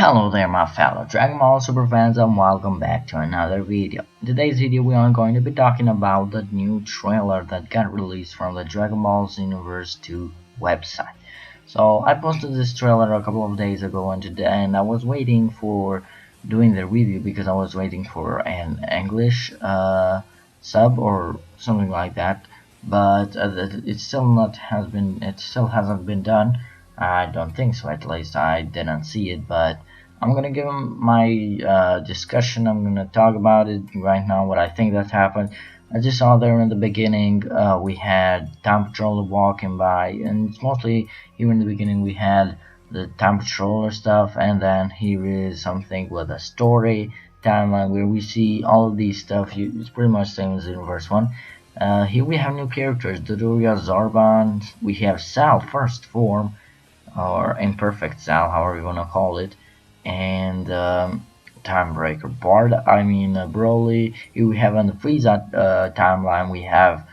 Hello there my fellow Dragon Ball Super fans and welcome back to another video. In today's video we are going to be talking about the new trailer that got released from the Dragon Ball Universe 2 website. So I posted this trailer a couple of days ago and I was waiting for doing the review because I was waiting for an English sub or something like that, but it still hasn't been done. I don't think so, at least I didn't see it, but I'm gonna give my discussion. I'm gonna talk about it right now, what I think that happened. As you saw there in the beginning, we had Time Patroller walking by, and it's mostly here in the beginning we had the Time Patroller stuff, and then here is something with a story timeline where we see all of these stuff. It's pretty much the same as the Universe 1. Here we have new characters, Dodoria, Zarban, we have Sal first form, or imperfect Sal, however you want to call it, and Timebreaker Bard, Broly. Here we have on the Frieza timeline we have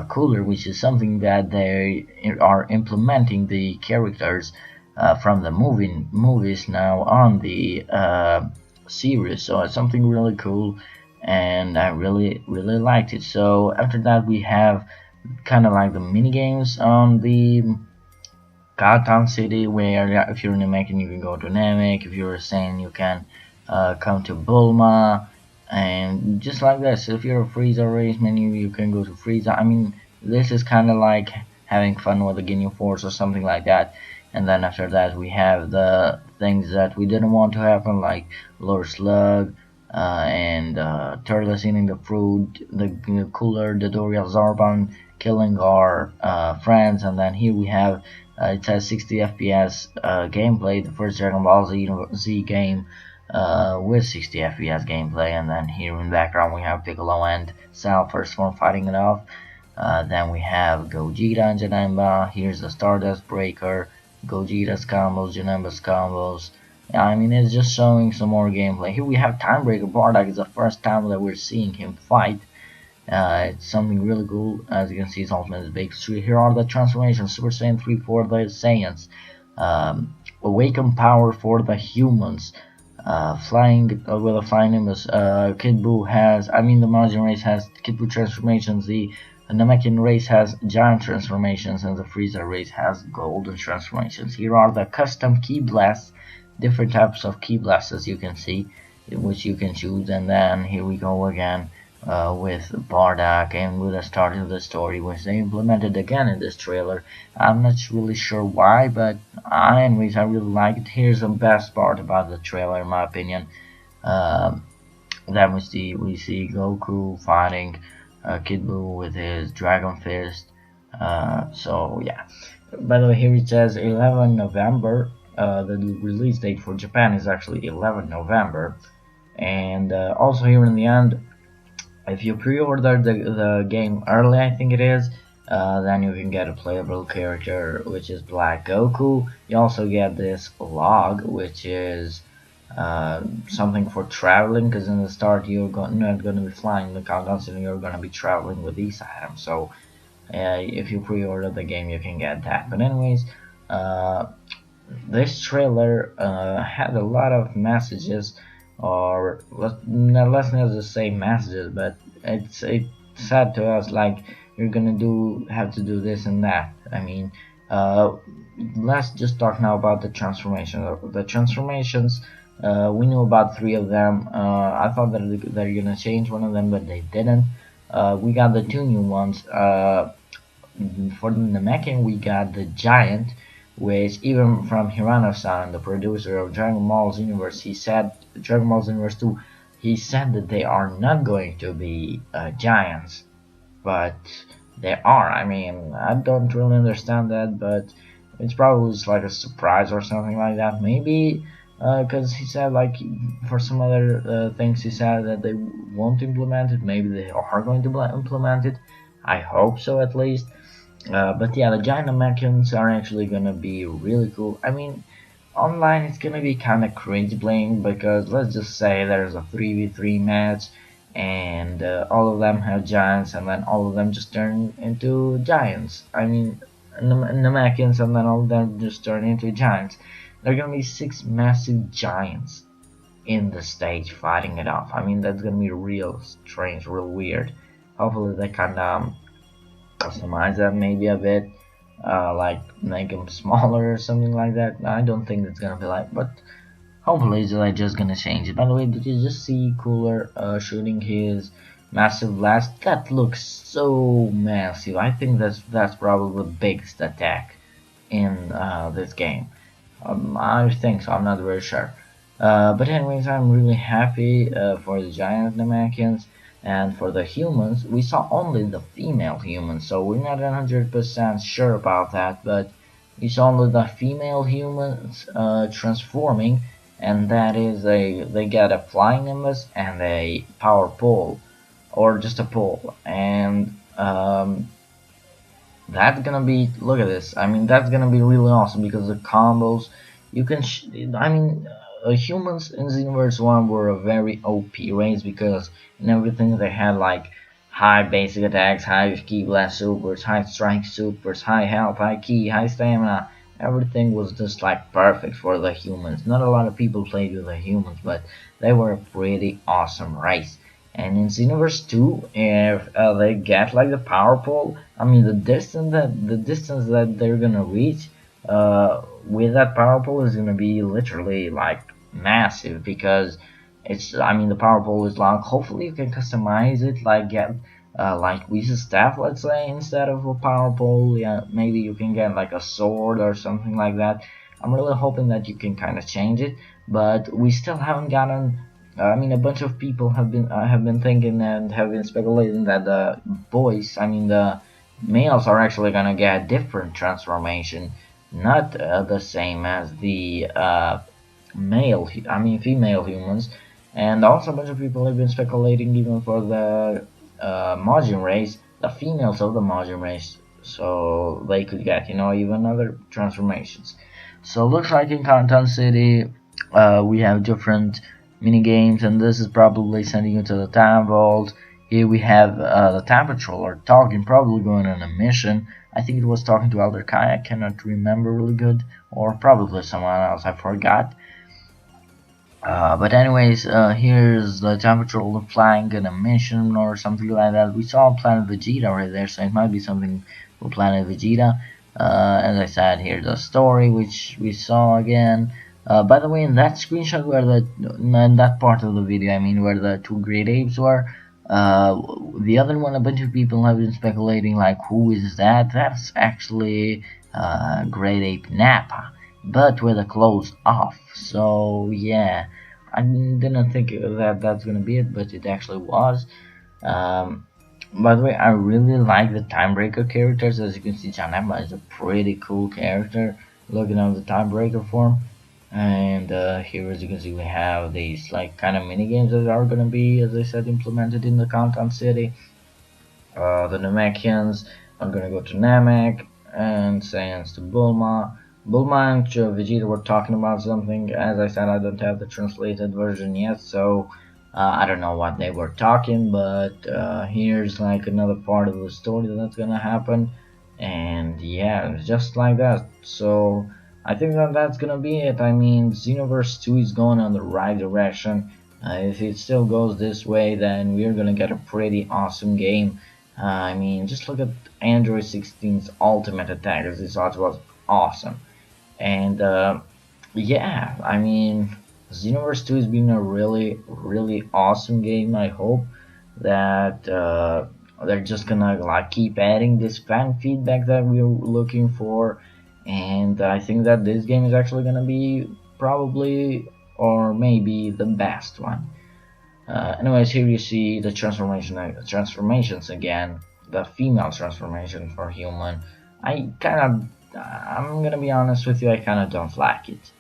Cooler, which is something that they are implementing the characters from the movies now on the series, so it's something really cool and I really liked it. So after that we have kind of like the mini games on the Cowtown City, where if you're Namekian you can go to Namek, if you're a Saiyan you can come to Bulma, and just like this. If you're a Frieza race menu you can go to Frieza. This is kind of like having fun with the Ginyu Force or something like that. And then after that we have the things that we didn't want to happen, like Lord Slug and Turles eating the fruit, the Cooler, the Doria, Zarban killing our friends, and then here we have it says 60 FPS gameplay, the first Dragon Ball Z game with 60 FPS gameplay. And then here in the background we have Piccolo and Sal first form fighting it off. Then we have Gogeta and Janemba. Here's the Stardust Breaker, Gogeta's combos, Janemba's combos. It's just showing some more gameplay. Here we have Timebreaker Bardock. It's the first time that we're seeing him fight. It's something really cool. As you can see, his ultimate is big. Here are the transformations: Super Saiyan 3 for the Saiyans, Awaken Power for the humans, Flying with a Flying Nimbus. Kid Buu has, the Majin race has Kid Buu transformations. The Namekian race has Giant transformations, and the Frieza race has Golden transformations. Here are the custom Ki Blasts, different types of Ki Blasts as you can see, which you can choose. And then here we go again. With Bardock and with the start of the story, which they implemented again in this trailer. I'm not really sure why, but anyways, I really like it. Here's the best part about the trailer, in my opinion. Then we see Goku fighting Kid Buu with his Dragon Fist. So yeah. By the way, here it says 11 November. The release date for Japan is actually 11 November. And also here in the end, if you pre-order the game early, I think it is, then you can get a playable character, which is Black Goku. You also get this log, which is something for traveling, because in the start you're not going to be flying the countdown, so you're going to be traveling with these items. So if you pre-order the game, you can get that. But anyways, this trailer had a lot of messages, or let's not just say messages, but it's said to us like you're gonna have to do this and that. Let's just talk now about the transformations. The transformations, we knew about 3 of them. I thought that they're gonna change one of them, but they didn't. We got the 2 new ones. For the Namekian we got the Giant, which even from Hirano-san, the producer of Dragon Ball's Universe, he said, Dragon Ball's Universe 2, he said that they are not going to be giants, but they are. I don't really understand that, but it's probably just like a surprise or something like that. Maybe because he said, like, for some other things he said that they won't implement it. Maybe they are going to implement it. I hope so, at least. But yeah, the giant Namekians are actually gonna be really cool. Online it's gonna be kinda cringe playing, because let's just say there's a 3v3 match and all of them have giants, and then all of them just turn into giants. Namekians, and then all of them just turn into giants. there are gonna be 6 massive giants in the stage fighting it off. I mean, that's gonna be real strange, real weird. Hopefully they can customize that maybe a bit, like make them smaller or something like that. I don't think it's gonna be like, but hopefully they're just gonna change it. By the way, did you just see Cooler shooting his massive blast? That looks so massive. I think that's probably the biggest attack in this game. I think so. I'm not very sure. But anyways, I'm really happy for the giant Namekians, and for the humans. We saw only the female humans, so we're not 100% sure about that. But we saw only the female humans transforming, and that is they get a flying nimbus and a power pole, or just a pole, and that's gonna be, look at this, I mean that's gonna be really awesome because the combos you can I mean humans in Xenoverse 1 were a very OP race because in everything they had like high basic attacks, high ki blast supers, high strike supers, high health, high ki, high stamina. Everything was just like perfect for the humans. Not a lot of people played with the humans, but they were a pretty awesome race. And in Xenoverse 2, if they get like the power pole, I mean the distance that they're gonna reach with that power pole is gonna be literally like massive, because it's, I mean the power pole is long. Hopefully you can customize it, like get like with a staff, let's say, instead of a power pole. Yeah, maybe you can get like a sword or something like that. I'm really hoping that you can kind of change it, but we still haven't gotten. I mean, a bunch of people have been thinking and have been speculating that the boys, I mean the males, are actually gonna get a different transformation, not the same as the female humans. And also a bunch of people have been speculating even for the Majin race, the females of the Majin race, so they could get, you know, even other transformations. So looks like in Content City we have different mini games, and this is probably sending you to the time vault. Here we have the time patroller talking, probably going on a mission. I think it was talking to Elder Kai, I cannot remember really good, or probably someone else, I forgot. But anyways, here's the time patroller flying on a mission or something like that. We saw Planet Vegeta right there, so it might be something for Planet Vegeta. As I said, here's the story which we saw again. By the way, in that screenshot where in that part of the video, I mean where the two great apes were, the other one, a bunch of people have been speculating like, who is that? That's actually great ape Nappa, but with the clothes off. So yeah, I didn't think that that's gonna be it, but it actually was. By the way, I really like the Timebreaker characters. As you can see, Janema is a pretty cool character, looking at the Timebreaker form. And here, as you can see, we have these like kind of mini games that are gonna be, as I said, implemented in the Content City. The Namekians are gonna go to Namek, and Saiyans to Bulma. Bulma and Vegeta were talking about something. As I said, I don't have the translated version yet, so I don't know what they were talking, but here's like another part of the story that's gonna happen. And yeah, just like that. So I think that that's gonna be it. I mean, Xenoverse 2 is going on the right direction. If it still goes this way, then we're gonna get a pretty awesome game. I mean, just look at Android 16's ultimate attack. This was awesome. And yeah, I mean, Xenoverse 2 has been a really awesome game. I hope that they're just gonna like keep adding this fan feedback that we're looking for. And I think that this game is actually gonna be probably, or maybe, the best one. Anyways, here you see the transformations again. The female transformation for human. I'm gonna be honest with you, I kinda don't like it.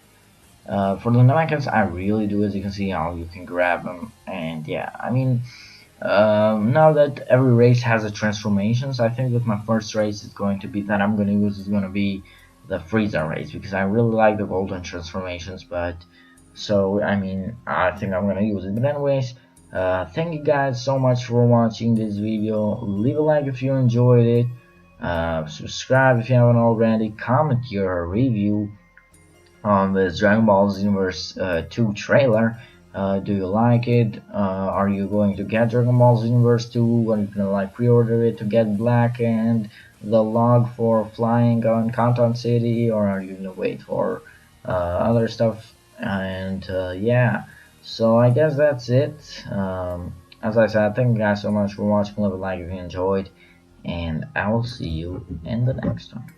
For the Namekians, I really do. As you can see, how you can grab them, and yeah, I mean, now that every race has a transformations, I think that my first race is going to be that I'm gonna use is gonna be the Frieza race, because I really like the golden transformations. But so I mean, I think I'm gonna use it. But anyways, thank you guys so much for watching this video. Leave a like if you enjoyed it, subscribe if you haven't already, comment your review, on this Dragon Ball Xenoverse 2 trailer. Do you like it? Are you going to get Dragon Ball Xenoverse 2? Are you gonna like pre-order it to get Black and the log for flying on Canton City, or are you gonna wait for other stuff? And yeah, so I guess that's it. As I said, thank you guys so much for watching. Leave a like if you enjoyed, and I will see you in the next one.